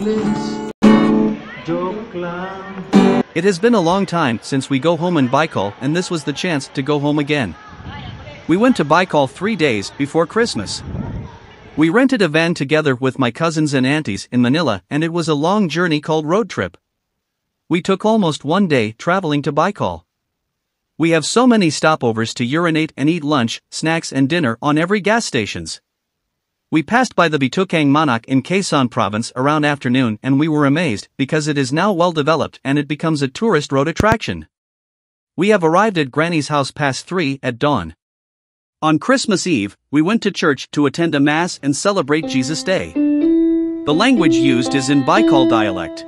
English. Joke lang. It has been a long time since we go home in Bicol, and this was the chance to go home again. We went to Bicol 3 days before Christmas. We rented a van together with my cousins and aunties in Manila, and it was a long journey called road trip. We took almost 1 day traveling to Bicol. We have so many stopovers to urinate and eat lunch, snacks and dinner on every gas stations. We passed by the Bitukang Manak in Quezon province around afternoon, and we were amazed because it is now well developed and it becomes a tourist road attraction. We have arrived at Granny's house past 3 at dawn. On Christmas Eve, we went to church to attend a mass and celebrate Jesus' Day. The language used is in Bicol dialect.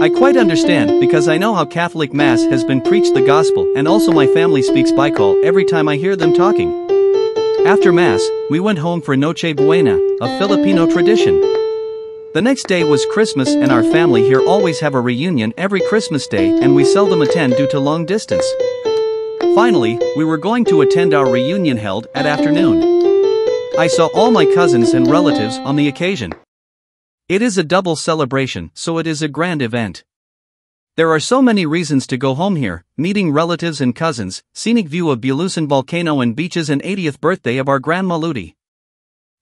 I quite understand because I know how Catholic Mass has been preached the gospel, and also my family speaks Bicol every time I hear them talking. After Mass, we went home for Noche Buena, a Filipino tradition. The next day was Christmas, and our family here always have a reunion every Christmas Day, and we seldom attend due to long distance. Finally, we were going to attend our reunion held at afternoon. I saw all my cousins and relatives on the occasion. It is a double celebration, so it is a grand event. There are so many reasons to go home here: meeting relatives and cousins, scenic view of Bulusan volcano and beaches, and 80th birthday of our Grandma Ludi.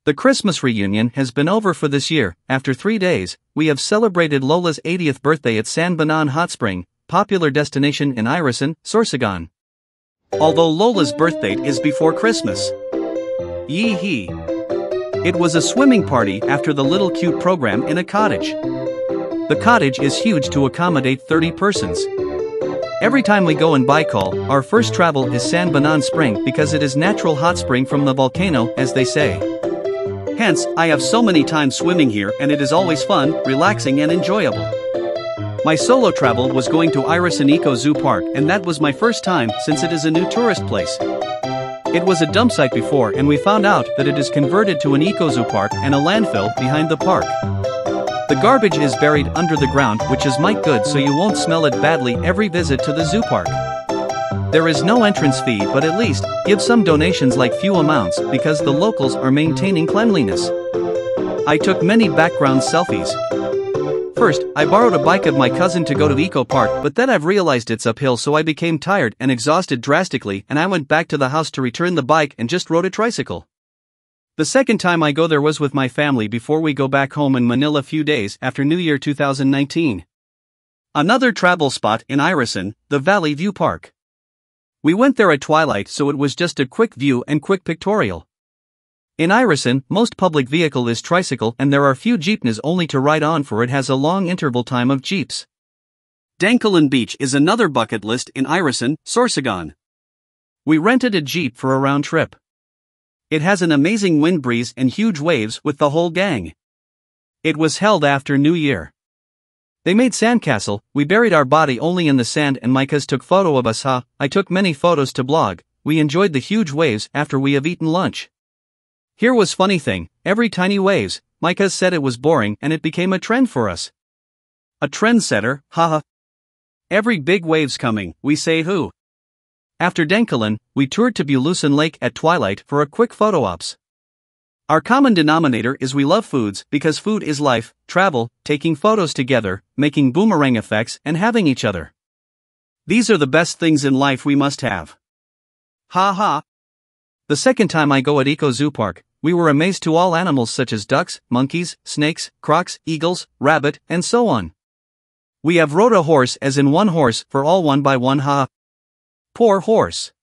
The Christmas reunion has been over for this year. After 3 days, we have celebrated Lola's 80th birthday at San Banan Hot Spring, popular destination in Irisan, Sorsogon. Although Lola's birthdate is before Christmas. Yee-hee. It was a swimming party after the little cute program in a cottage. The cottage is huge to accommodate 30 persons. Every time we go in Bicol, our first travel is San Banan Spring because it is natural hot spring from the volcano, as they say. Hence, I have so many times swimming here, and it is always fun, relaxing and enjoyable. My solo travel was going to Irisan Eco Zoo Park, and that was my first time since it is a new tourist place. It was a dump site before, and we found out that it is converted to an eco zoo park and a landfill behind the park. The garbage is buried under the ground, which is might good so you won't smell it badly every visit to the zoo park. There is no entrance fee, but at least give some donations, like few amounts, because the locals are maintaining cleanliness. I took many background selfies. First, I borrowed a bike of my cousin to go to Eco Park, but then I've realized it's uphill, so I became tired and exhausted drastically, and I went back to the house to return the bike and just rode a tricycle. The second time I go there was with my family before we go back home in Manila few days after New Year 2019. Another travel spot in Irisan, the Valley View Park. We went there at twilight, so it was just a quick view and quick pictorial. In Irisan, most public vehicle is tricycle, and there are few jeepneys only to ride on, for it has a long interval time of jeeps. Dankalan Beach is another bucket list in Irisan, Sorsogon. We rented a jeep for a round trip. It has an amazing wind breeze and huge waves with the whole gang. It was held after New Year. They made sandcastle, we buried our body only in the sand, and Micah's took photo of us. I took many photos to blog. We enjoyed the huge waves after we have eaten lunch. Here was funny thing, every tiny waves, Micah said it was boring and it became a trend for us. A trendsetter, haha. Every big waves coming, we say who. After Dankalan, we toured to Bulusan Lake at twilight for a quick photo ops. Our common denominator is we love foods, because food is life, travel, taking photos together, making boomerang effects and having each other. These are the best things in life we must have. Ha ha. The second time I go at Eco Zoo Park, we were amazed to all animals such as ducks, monkeys, snakes, crocs, eagles, rabbit, and so on. We have rode a horse, as in one horse for all, one by one. Poor horse.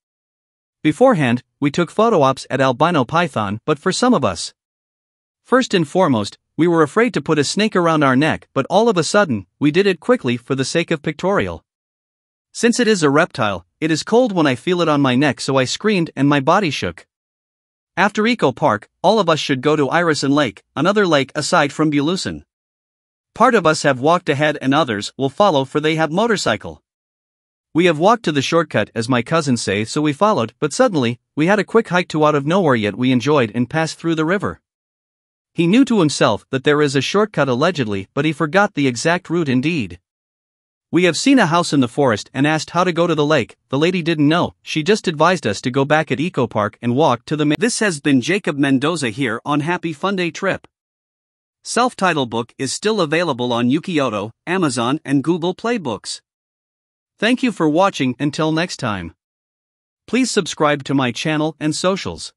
Beforehand, we took photo ops at albino python, but for some of us. First and foremost, we were afraid to put a snake around our neck, but all of a sudden, we did it quickly for the sake of pictorial. Since it is a reptile, it is cold when I feel it on my neck, so I screamed and my body shook. After Eco Park, all of us should go to Irisan Lake, another lake aside from Bulusan. Part of us have walked ahead and others will follow, for they have motorcycle. We have walked to the shortcut, as my cousins say, so we followed, but suddenly, we had a quick hike to out of nowhere, yet we enjoyed and passed through the river. He knew to himself that there is a shortcut allegedly, but he forgot the exact route indeed. We have seen a house in the forest and asked how to go to the lake. The lady didn't know, she just advised us to go back at Eco Park and walk to the This has been Jacob Mendoza here on Happy Funday Trip. Self-titled book is still available on Yuki-Oto, Amazon and Google Play Books. Thank you for watching. Until next time. Please subscribe to my channel and socials.